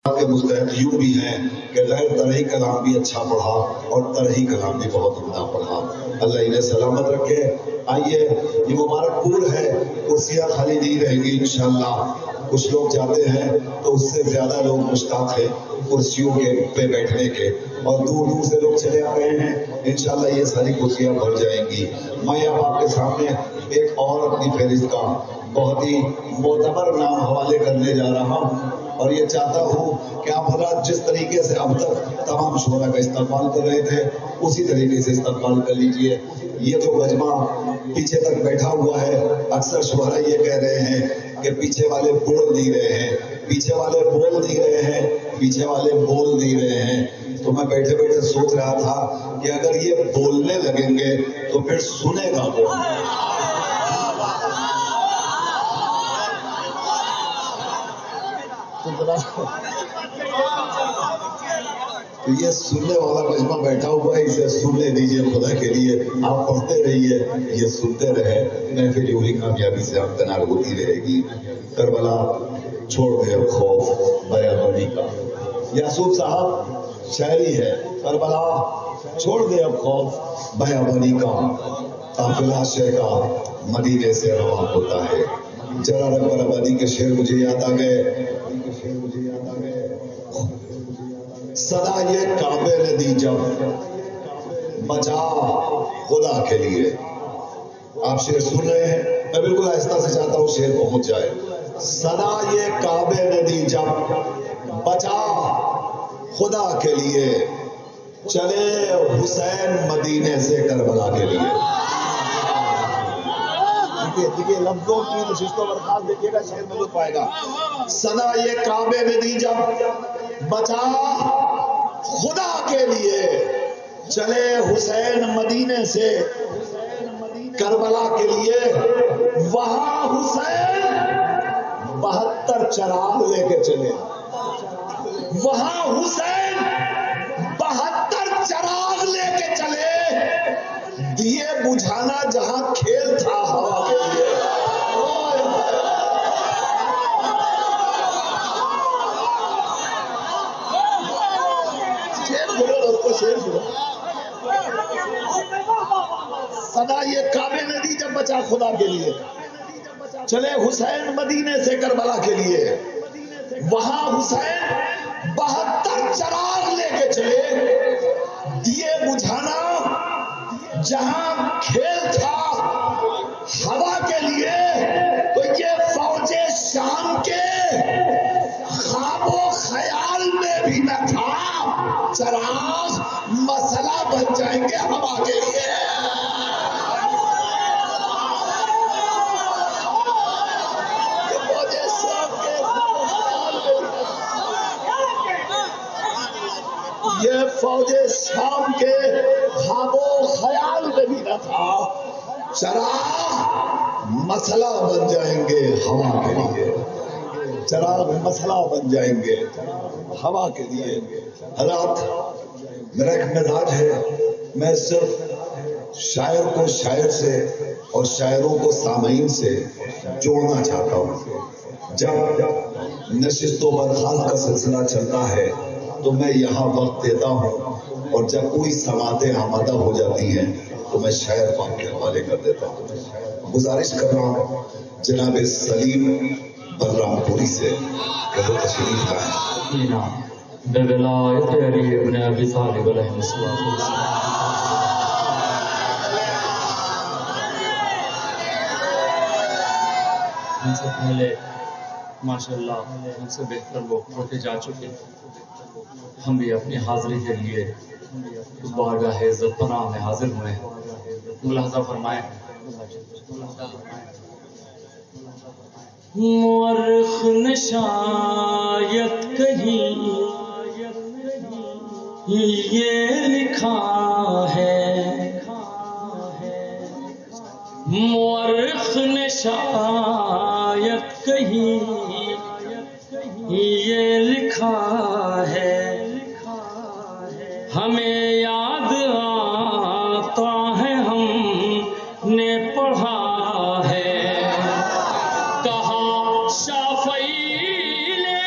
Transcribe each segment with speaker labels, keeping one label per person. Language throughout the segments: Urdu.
Speaker 1: کے مستحق یوں بھی ہیں کہ غیر طرحی کلام بھی اچھا پڑھا اور طرحی کلام بھی بہت عمدہ پڑھا. اللہ انہیں سلامت رکھے. آئیے یہ مبارک پور ہے، کرسیاں خالی نہیں رہیں گی انشاءاللہ. کچھ لوگ جاتے ہیں تو اس سے زیادہ لوگ مشتاق ہیں کرسیوں کے پہ بیٹھنے کے، اور دور دور سے لوگ چلے آ رہے ہیں. انشاءاللہ یہ ساری کرسیاں بھر جائیں گی. میں اب آپ کے سامنے ایک اور اپنی فہرست کا بہت ہی معتبر نام حوالے کرنے جا رہا ہوں، اور یہ چاہتا ہوں کہ آپ حضرات جس طریقے سے اب تک تمام شعراء کا استقبال کر رہے تھے اسی طریقے سے استقبال کر لیجئے. یہ جو مجمع پیچھے تک بیٹھا ہوا ہے، اکثر شعراء یہ کہہ رہے ہیں کہ پیچھے والے بول نہیں رہے ہیں، پیچھے والے بول نہیں رہے ہیں، پیچھے والے بول نہیں رہے ہیں. تو میں بیٹھے بیٹھے سوچ رہا تھا کہ اگر یہ بولنے لگیں گے تو پھر سنے گا کون؟ تو یہ سننے والا مجمع بیٹھا ہوا ہے، اسے سننے دیجیے خدا کے لیے. آپ پڑھتے رہیے، یہ سنتے رہے، محفل یوں ہی کامیابی سے ہمکنار ہوتی رہے گی. کربلا چھوڑ دے خوف بیابانی کا. یاسوف صاحب شاعری ہے. کربلا چھوڑ دے اب خوف بیابانی کا، قافلہ شے کا مدینے سے رواں ہوتا ہے. جلال اکبر آبادی کے شعر مجھے یاد آ گئے. صدا یہ کعبے نے دی جب بچا خدا کے لیے. آپ شعر سن رہے ہیں، میں بالکل آہستہ سے چاہتا ہوں شعر پہنچ جائے. صدا یہ کعبے نے دی جب بچا خدا کے لیے، چلے حسین مدینے سے کربلا کے لیے. دیکھیے لفظوں کی نشستوں پر خاص دیکھیے گا، شعر میں لطف آئے گا. صدا یہ کعبے نے دی جب بچا خدا کے لیے، چلے حسین مدینے سے کربلا کے لیے. وہاں حسین 72 چراغ لے کے چلے. وہاں حسین 72 چراغ لے کے چلے، دیے بجھانا جہاں کھیل تھا ہوا کے لیے. صدا یہ کعبے نے دی جب بچا خدا کے لیے، چلے حسین مدینے سے کربلا کے لیے. وہاں حسین 72 چراغ لے کے چلے، دیے بجھانا جہاں کھیل تھا ہوا کے لیے. تو یہ فوج شام کے خواب و خیال میں بھی نہ تھا، چراغ مسئلہ بن جائیں گے ہوا کے لیے. یہ فوج شام کے خواب و خیال میں بھی نہ تھا، چراغ مسئلہ بن جائیں گے ہوا کے لیے. چراغ مسئلہ بن جائیں گے ہوا کے لیے. حضرات میرا ایک مزاج ہے، میں صرف شاعر کو شاعر سے اور شاعروں کو سامعین سے جوڑنا چاہتا ہوں. جب نشستوں پر خاص کا سلسلہ چلتا ہے تو میں یہاں وقت دیتا ہوں، اور جب کوئی سماعتیں آمادہ ہو جاتی ہیں تو میں شاعر پاک کے حوالے کر دیتا ہوں. گزارش کر رہا ہوں جناب سلیم بلرام پوری سے کہ وہ تشریف لائیں.
Speaker 2: بے ولایت علی ابن ابی طالب علیہ السلام. ان سے پہلے ماشاءاللہ ان سے بہتر لوگ ہوتے جا چکے. ہم بھی اپنی حاضری کے لیے بارگاہ عزت پناہ میں حاضر ہوئے ہیں. ملاحظہ فرمائیں. مورخ نے شاید کہیں یہ لکھا ہے، مورخ نے شاید کہیں یہ لکھا ہے، ہمیں یاد آتا ہے ہم نے پڑھا ہے. کہا شافعی نے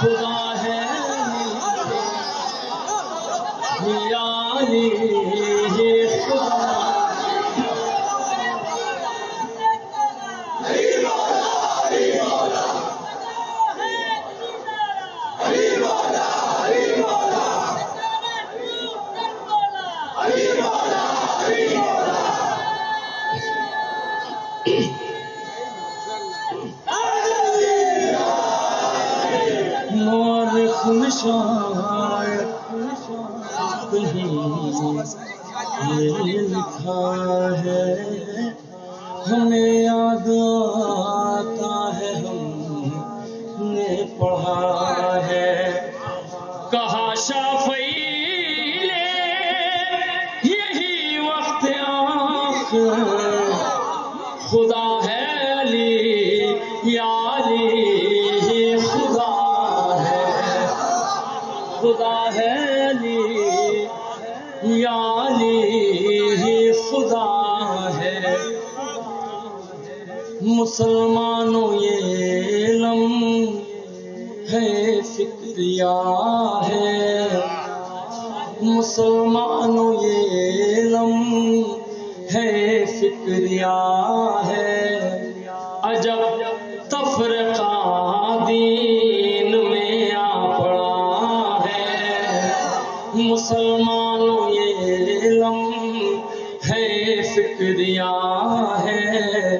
Speaker 2: خدا ہے یا علی خدا یہ لکھا ہے ہمیں یاد آتا ہے ہم نے پڑھا ہے کہا شافعی نے یہی وقت آخر خدا ہے علی یا علی خدا ہے علی یا علی خدا ہے مسلمانوں یہ علم ہے فکریا ہے مسلمانوں یہ علم ہے فکریا ہے عجب تفرقہ دین میں آ پڑا ہے مسلمانوں یہ علم ہے فکریا ہے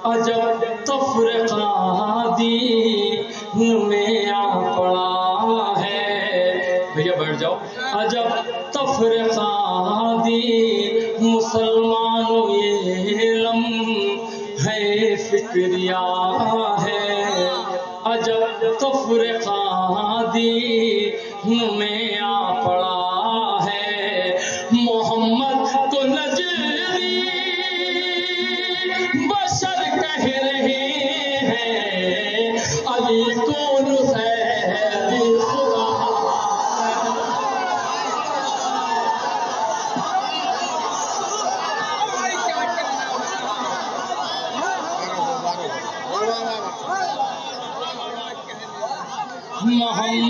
Speaker 2: عجب تفرقہ دین میں آ پڑا ہے بھیا بیٹھ جاؤ عجب تفرقہ دین مسلمانوں یہ علم ہے فکریا ہے عجب تفرقہ دین میں آ پڑا ہے محمد کو نجری بشر کہہ رہے ہیں علی کو نصیر خدا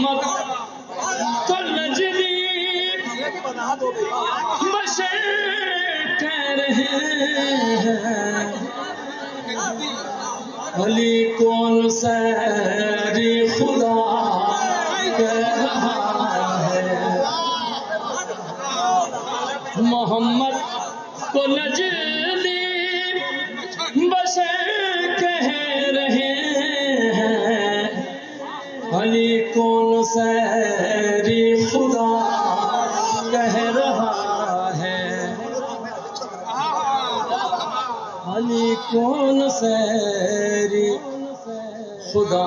Speaker 2: محمد کو نجری بشر کہہ رہے ہیں علی کون سیری خدا کہہ رہا ہے محمد کو نجلی بشر کہہ رہے ہیں علی کون سیری خدا کہہ رہا ہے علی کون سیری خدا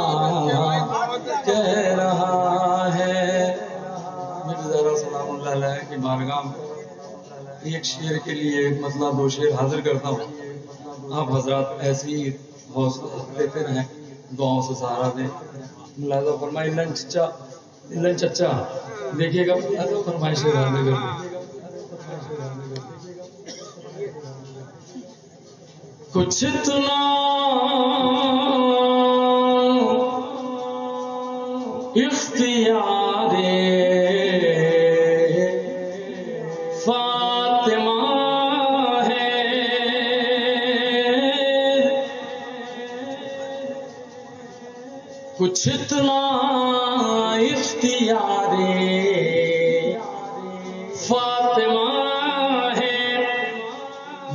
Speaker 2: کہہ رہا ہے مرزا سلام اللہ علیہ کی بارگاہ میں ایک شعر کے لیے ایک مسئلہ دو شعر حاضر کرتا ہوں آپ حضرات ایسی ہی حوصلہ دیتے رہیں دعاؤں سے سہارا دیں ملاحظہ فرمائے لن چچا دیکھیے گا ملاحظہ فرمائے شعر حاضر کرتے کچھ اتنا اختیار فاطمہ ہے کچھ اتنا اختیار فاطمہ ہے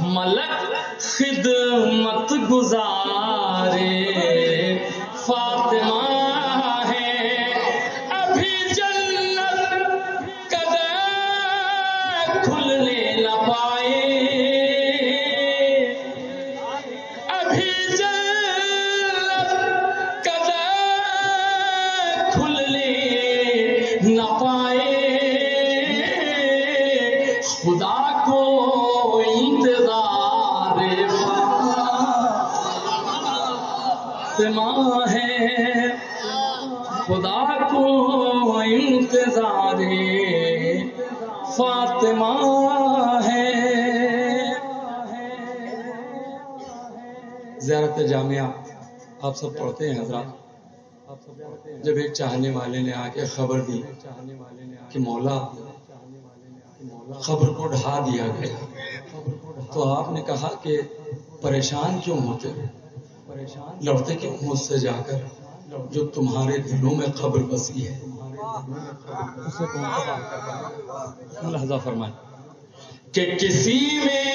Speaker 2: ملک خدمت گزارے فاطمہ ہے ابھی جنت قدم کھلنے نہ پائے ابھی جنت قدم کھلنے نہ پائے خدا کو انتظار فاطمہ ہے خدا کو انتظار فاطمہ ہے زیارت جامعہ آپ سب پڑھتے ہیں حضرات جب ایک چاہنے والے نے آ کے خبر دی کہ مولا خبر کو ڈھا دیا گیا، تو آپ نے کہا کہ پریشان کیوں ہوتے، لڑتے کیوں مجھ سے جا کر، جو تمہارے دلوں میں خبر بسی ہے اسے کون سا لہذا فرمائے کہ کسی میں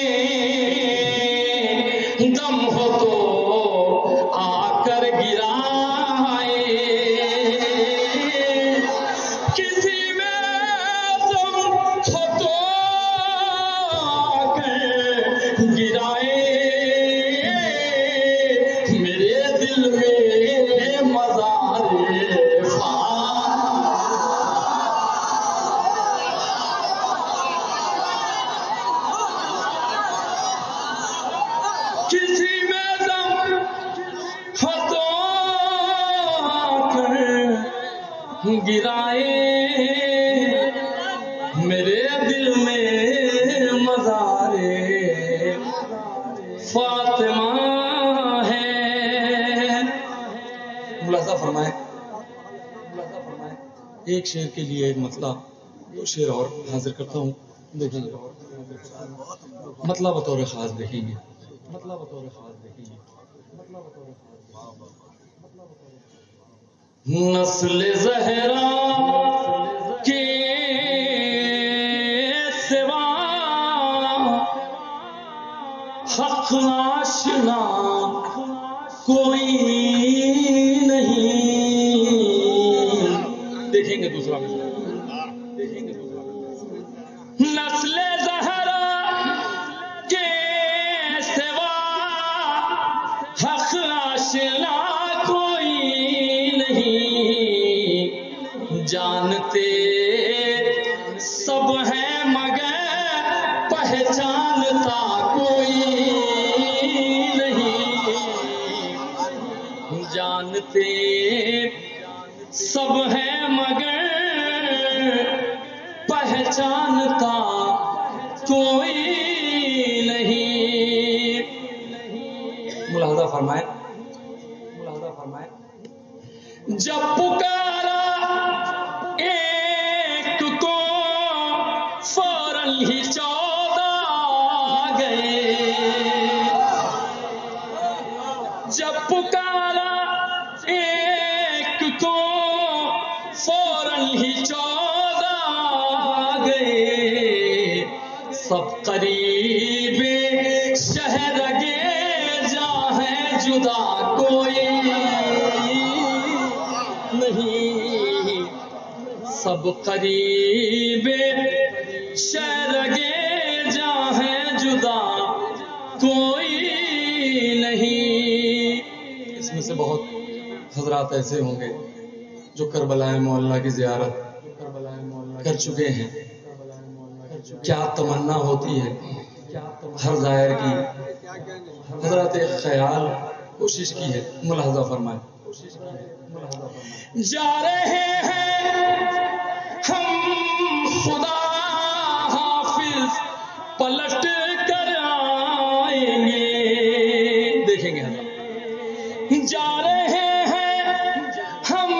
Speaker 2: دم ہو تو آ کر گرائے، کسی میں دم ہو تو آ کر گرائے، میرے دل میں مزار کسی میں دم ہو تو آ کر گرائے، میرے دل میں مزار فاطمہ ہے۔ ملاحظہ فرمائیں، ایک شعر کے لیے ایک مسئلہ، دو شعر اور حاضر کرتا ہوں، دیکھیں گے مطلب بطور خاص دیکھیں گے، مطلب بطور خاص دیکھیں گے، مطلب بطور خاص نسل زہرا کے سوا حق آشنا کوئی نہیں، دیکھیں گے دوسرا نسل زہرا کے سوا حق آشنا کوئی نہیں، جانتے سب ہیں مگر پہچانتا کوئی نہیں، جانتے سب ہیں مگر پہچانتا کوئی نہیں۔ ملاحظہ فرمائیں، جب پکارا ایک کو فوراً ہی 14 آ گئے، جب پکارا ایک کو فوراً ہی 14 آ گئے، سب قریب شہر گے جا ہے جدا کوئی نہیں، سب قریب شہر گے جا ہے جدا کوئی نہیں۔ اس میں سے بہت حضرات ایسے ہوں گے جو کربلا معلیٰ کی زیارت کر چکے ہیں، کیا تمنا ہوتی ہے ہر زائر کی، حضرات ایک خیال کوشش کی ہے، ملاحظہ فرمائیں، جا رہے ہیں ہم خدا حافظ پلٹ کر آئیں گے، دیکھیں گے حضرات، جا رہے ہیں ہم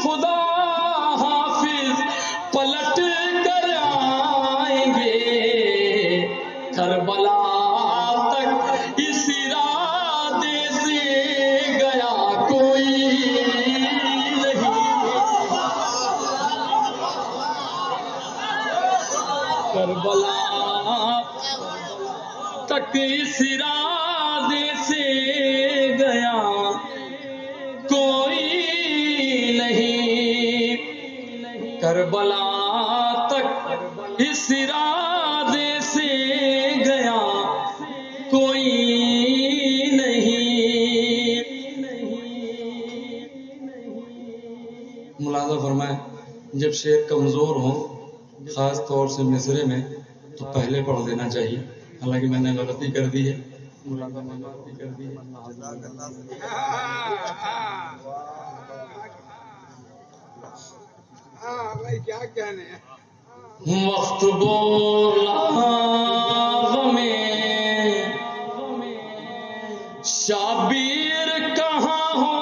Speaker 2: خدا حافظ پلٹ کر آئیں گے، کربلا تک اس ارادے سے گیا کوئی نہیں، کربلا تک اس ارادے سے گیا کوئی نہیں، کربلا تک اس ارادے سے گیا کوئی نہیں۔ ملاحظہ فرمائیں، جب شعر کمزور ہوں خاص طور سے مصرے میں تو پہلے پڑھ دینا چاہیے، حالانکہ میں نے غلطی کر دی ہے،
Speaker 3: کیا کہنے
Speaker 2: وقت بولا میں شابیر کہاں ہو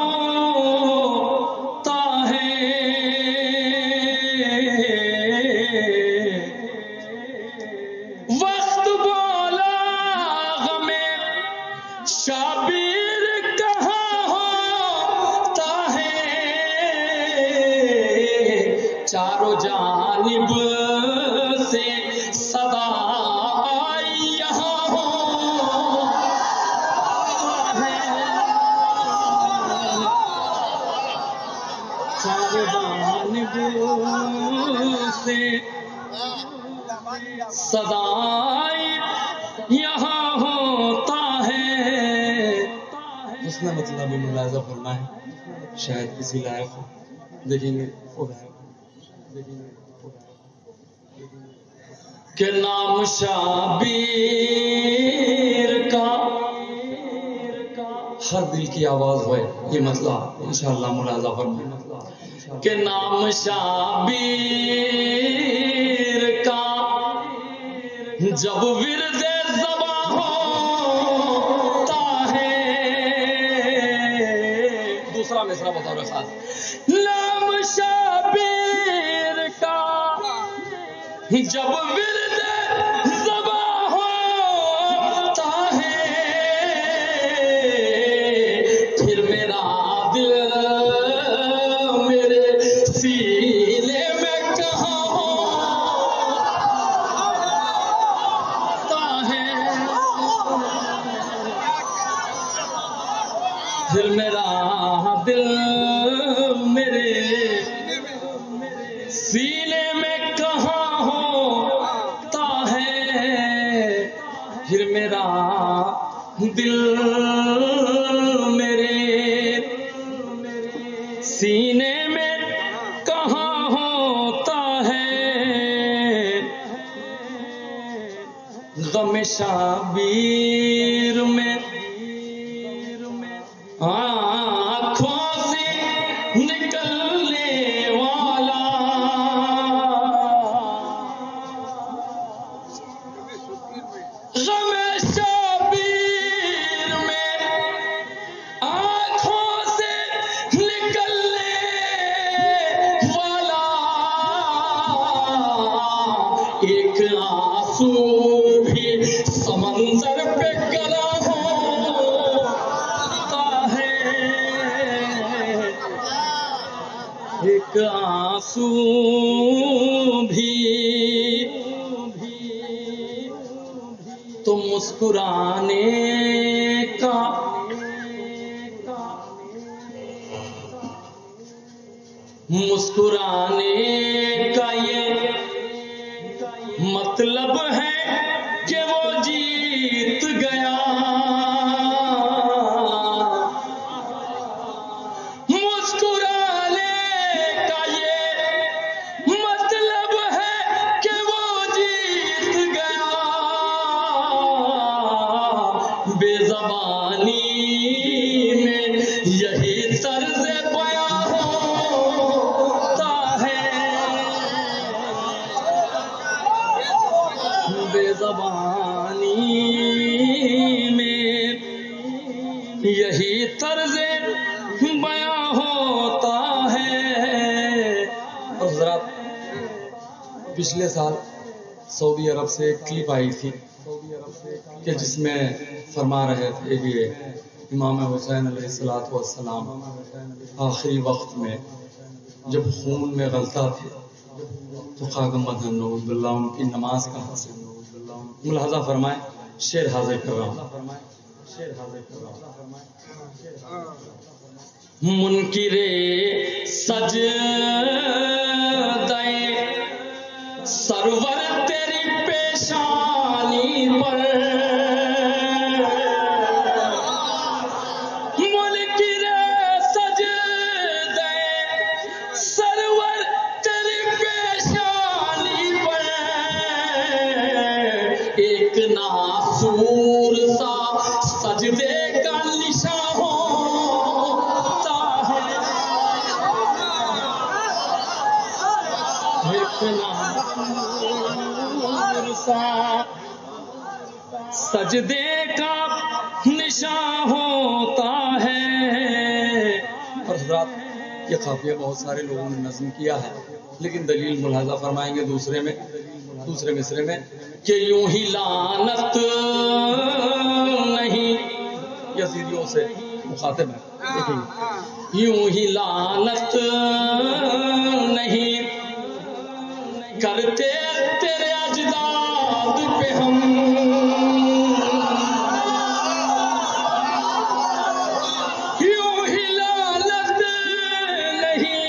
Speaker 2: چاروں جانب سے صدا یہاں چاروں جانب سے صدا یہاں ہوتا ہے. اس نے مطلب ملاحظہ فرمائے شاید کسی لائق ہو. دیکھیں گے کہ نام شابیر کا ہر دل کی آواز ہوئے. یہ مسئلہ انشاءاللہ ملاحظہ فرمائے کہ نام شابیر کا جب ورد زباں ہوتا ہے. دوسرا مصرع بطور خاص نام شابیر کا جب ورد زباں ہوتا ہے پھر میرا دل میرے سینے میں کہاں ہوتا ہے. پھر میرا دل میرے سینے میں کہاں ہوتا ہے. پھر میرا دل میرے سینے میں کہاں ہوتا ہے. غم شابیر میں آنکھوں سے نکلنے والا غم شابیر میں آنکھوں سے نکلنے والا ایک آنسو بھی سمندر پہ گلا ہوتا ہے. ایک آنسو بھی تو مسکرانے کا یہ مطلب ہے کہ وہ جیت گیا. مسکرانے کا یہ مطلب ہے کہ وہ جیت گیا. بے زبانی میں یہی طرز بیاں ہوتا ہے. بے زبانی میں یہی طرز بیاں ہوتا ہے. حضرات پچھلے سال سعودی عرب سے ایک کلپ آئی تھی کہ جس میں فرما رہے تھے کہ امام حسین علیہ السلام آخری وقت میں جب خون میں غلطہ تھے تو خاک مدن نعوذ باللہ ان کی نماز کہاں سے. ملاحظہ فرمائے شعر حاضر کر رہا ہوں. منکر سجدہ سرور تیری پیشانی پر منکر سجدہ سرور تیری پیشانی پر ایک ناسور سا سجدے کا نشان ہوتا ہے. ایک ناسور سا سجدے کا نشان ہوتا ہے. اور حضرات یہ قافیہ بہت سارے لوگوں نے نظم کیا ہے لیکن دلیل ملاحظہ فرمائیں گے دوسرے مصرے میں کہ یوں ہی لعنت نہیں. یزیدیوں سے مخاطب ہے. دیکھیں یوں ہی لعنت نہیں کرتے تیرے اجداد پہ ہم یوں ہی لعنت نہیں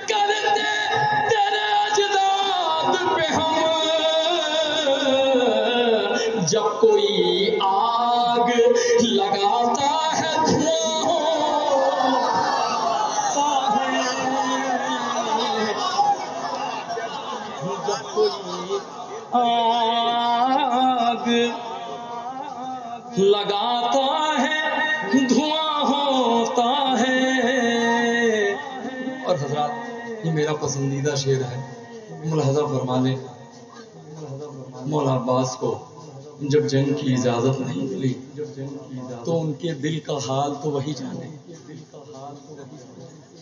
Speaker 2: کرتے تیرے اجداد پہ ہم جب کوئی آگ لگاتا ہے آگ لگاتا ہے دھواں ہوتا ہے. اور حضرات یہ میرا پسندیدہ شعر ہے. ملاحظہ فرما لیں مولا عباس کو جب جنگ کی اجازت نہیں ملی تو ان کے دل کا حال تو وہی جانے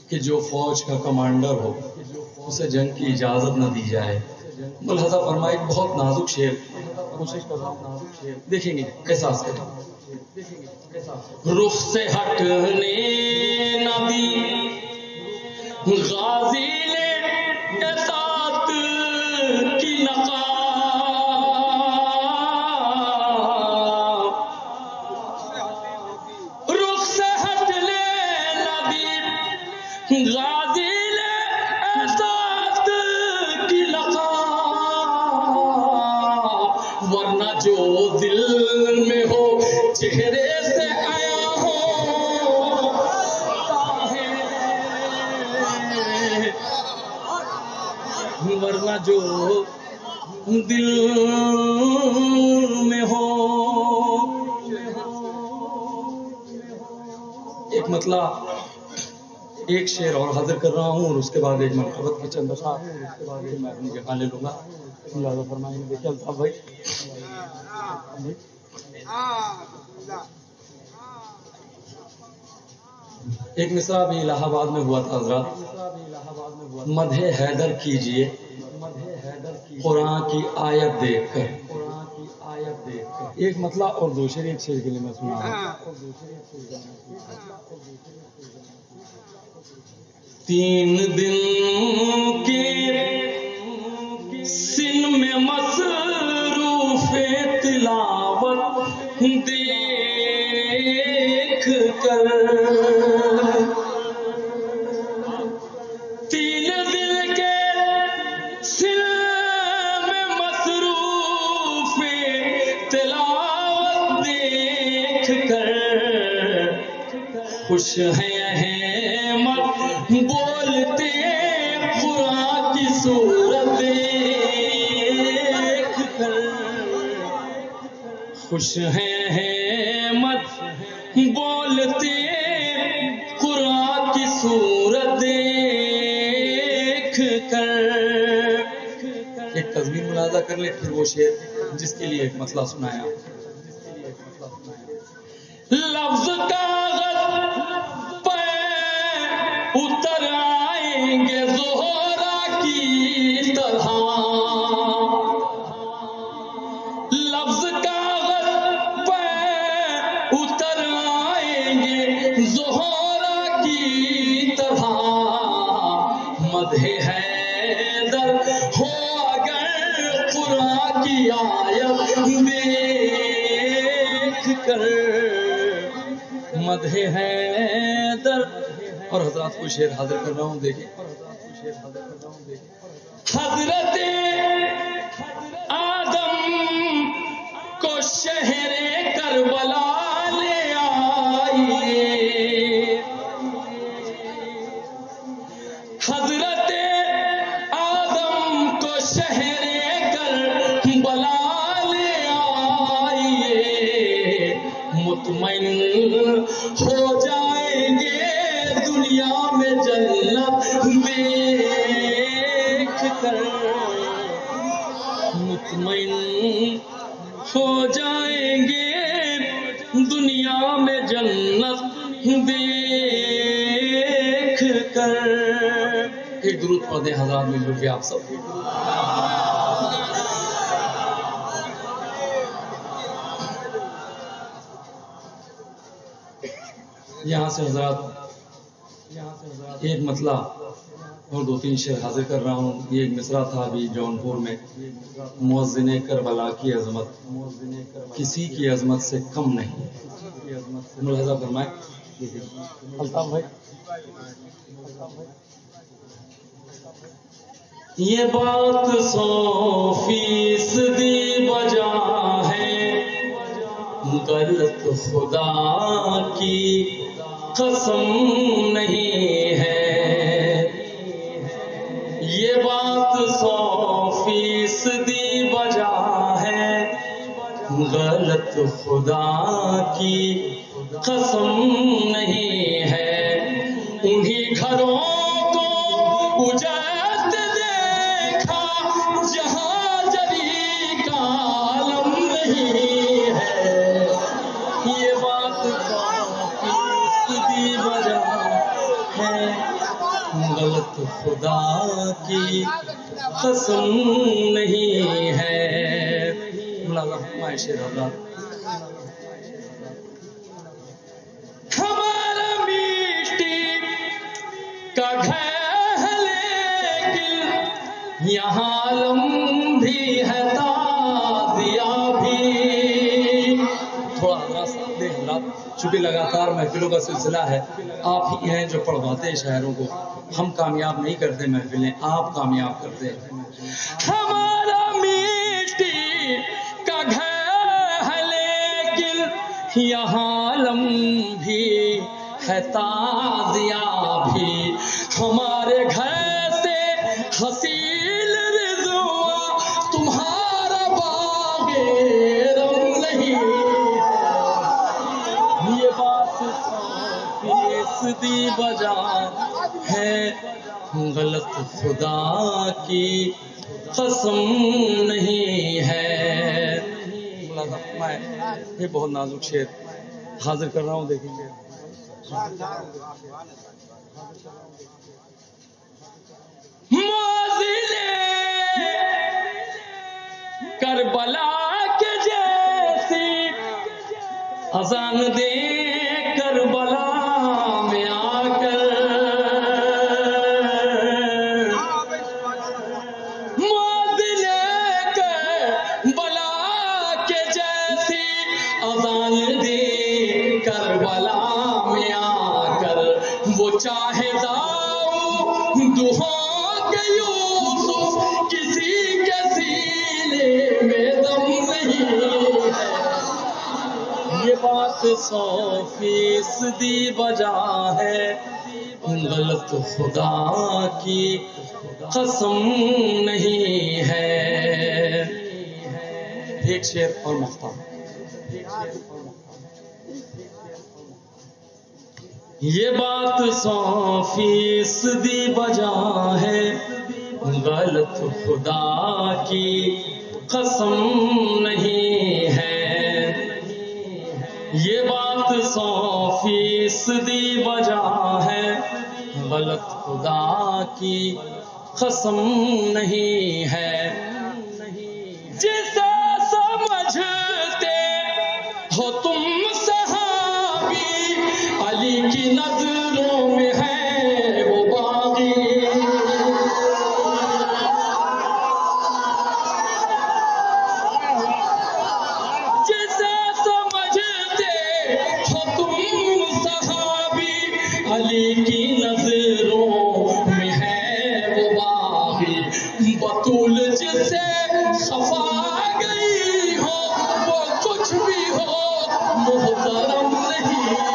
Speaker 2: کہ جو فوج کا کمانڈر ہو اسے جنگ کی اجازت نہ دی جائے. ملاحظہ فرمائے ایک بہت نازک شعر کوشش کر رہا ہوں دیکھیں گے احساس کریں. رخ سے ہٹنے نہ دی غازی نے اطاعت کی نقاب. رخ سے ہٹنے نہ دی غازی نے اطاعت کی نقاب. ورنہ جو دل میں ہو چہرے سے آیا ہو ورنہ جو دل میں ہو. ایک مطلب ایک شعر اور حاضر کر رہا ہوں اور اس کے بعد ایک مرتبت کی چند اشعار میں اپنی جگہ لے لوں گا. ملاحظہ فرمائیں. دیکھیے الطاف بھائی ایک مصرع بھی الہ آباد میں ہوا تھا حضرات. مدح حیدر کیجئے قرآن کی آیت دیکھ کر. ایک مطلب اور دو شعر ایک شعر کے لیے میں سنا ہوں. 3 دن کے سن میں مصروف تلاوت دیکھ کر 3 دن کے سن میں مصروف تلاوت دیکھ کر خوش ہیں احمد بولتے قرآن کی صورت دیکھ کر. خوش ہیں احمد بولتے قرآن کی صورت دیکھ کر. ایک تصویر ملاحظہ کر لیں پھر وہ شعر جس کے لیے ایک مسئلہ سنایا. لفظ کاغذ پہ اتر آئیں گے زہرا کی طرح. لفظ کاغذ پہ اتر آئیں گے زہرا کی طرح. مدح حیدر ہو اگر قرآن کی آیت دیکھ کر. مدح حیدر. اور حضرات کو شعر حاضر کر رہا ہوں دیکھیں. حضرت آدم کو شہر کربلا لے آئیے. حضرت آدم کو شہر کربلا لے آئیے. مطمئن ہو جائیں گے دنیا میں جنت دیکھ کر. مطمئن ہو جائیں گے دنیا میں جنت دیکھ کر. ایک درود پڑھ دیں حضرات مل جل کے آپ سب. یہاں سے حضرات ایک مطلع اور 2-3 شعر حاضر کر رہا ہوں. یہ ایک مصرع تھا ابھی جونپور میں. مؤذن کربلا کی عظمت کسی کی عظمت سے کم نہیں. ملاحظہ فرمائیں الطاف بھائی. یہ بات 100% بجا ہے، غلط خدا کی قسم نہیں ہے. یہ بات 100% بجا ہے، غلط خدا کی قسم نہیں ہے. انہی گھروں کو اجڑتے دیکھا جہاں جری کا عالم نہیں ہے. یہ بات 100% بجا ہے، غلط خدا کی قسم نہیں ہے. مولانا شیر حضرات. ہمارا مٹی کا گھر ہے لیکن یہاں عالم بھی ہے تازیہ بھی. تھوڑا ساتھ دے حضرات، چونکہ لگاتار محفلوں کا سلسلہ ہے. آپ ہی ہیں جو پڑھواتے ہیں شاعروں کو. ہم کامیاب نہیں کرتے محفلیں، آپ کامیاب کرتے ہیں. ہمارا مٹی کا گھر ہے لیکن یہاں عالم بھی ہے تازیہ بھی. ہمارے گھر سے حسین رضوا تمہارا باغ رم نہیں ہے. یہ بات 100% بجا ہے، غلط خدا کی قسم نہیں ہے. میں یہ بہت نازک شعر حاضر کر رہا ہوں، دیکھیں گے. مؤذن کربلا کے جیسی اذان دے کربلا میں آ کر. مؤذن کربلا کے جیسی اذان دے کربلا میں آ کر. وہ چاہے داؤد ہو کہ یوسف کسی کے سینے میں دم نہیں ہے. یہ بات 100% بجا ہے، غلط خدا کی قسم نہیں ہے. ایک شعر اور مختار. یہ بات 100% بجا ہے، غلط خدا کی قسم نہیں ہے. یہ بات 100% بجا ہے، غلط خدا کی قسم نہیں ہے. جسے سمجھتے ہو تم صحابی، علی کی نظروں میں ہے وہ باغی. جسے سمجھتے ہو تم صحابی، علی کی نظروں میں ہے وہ باغی. بطول جسے خفا گئی ہو وہ کچھ بھی ہو محترم نہیں ہے.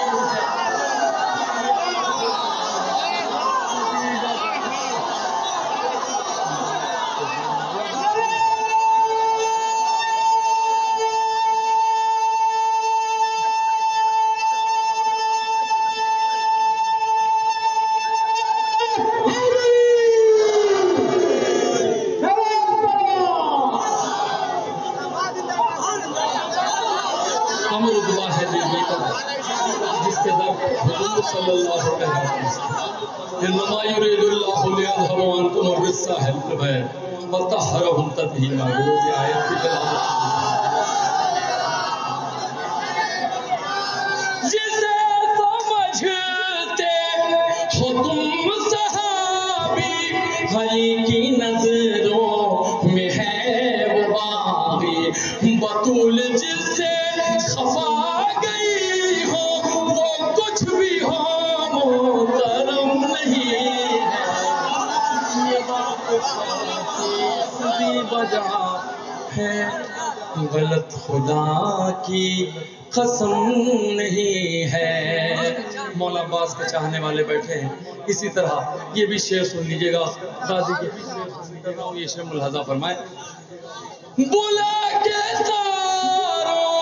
Speaker 2: امر دعا ہے جس کے در حضور صلی اللہ علیہ وسلم. انما یرید اللہ لیذهب عنکم الرجس اہل البیت وطہرہم تطہیرا. یہ آیت کی تلاوت. جسے سمجھتے ہو بھائی کی نظروں میں ہے وہ باغی، بطول جس سے خفا گئی ہو وہ کچھ بھی ہو محترم نہیں ہے۔ یہ بات کی وجہ ہے غلط خدا کی قسم نہیں ہے۔ مولا عباس کے چاہنے والے بیٹھے ہیں، اسی طرح یہ بھی شعر سن لیجیے گا، قاضی کے بھی شعر سن لیجیے گا، یہ شعر ملاحظہ فرمائے۔ بلا کے تاروں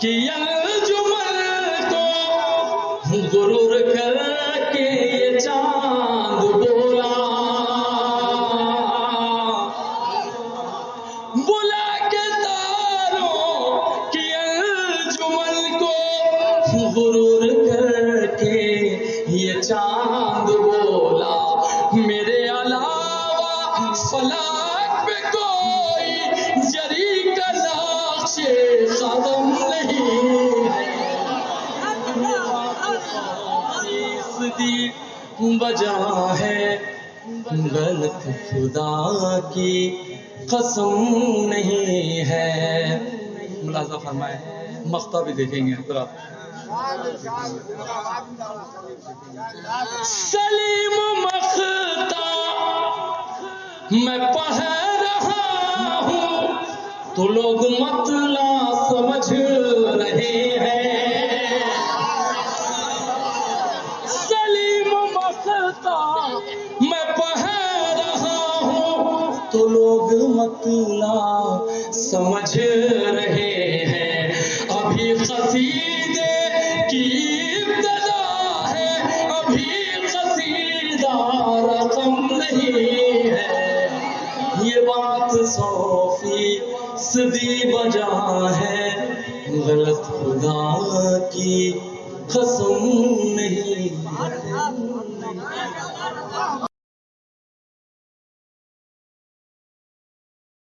Speaker 2: کی انجمن کو غرور کر کے یہ چاند بولا، بلا کے تاروں کی انجمن کو غرور کر کے یہ چاند بولا، میرے علاوہ فلک پہ کوئی جری کا نقش قدم نہیں ہے۔ تیسری وجہ ہے غلط خدا کی قسم نہیں ہے۔ ملاحظہ فرمائے، مقطع بھی دیکھیں گے ذرا۔ سلیم مقطع میں پڑھ رہا ہوں تو لوگ مطلع سمجھ رہے ہیں، سلیم مقطع میں پڑھ رہا ہوں تو لوگ مطلع سمجھ رہے ہیں، ابھی قصیدے کی ابتدا ہے، ابھی قصیدہ رقم نہیں ہے، یہ بات 100% وجہ ہے غلط خدا کی قسم نہیں ہے۔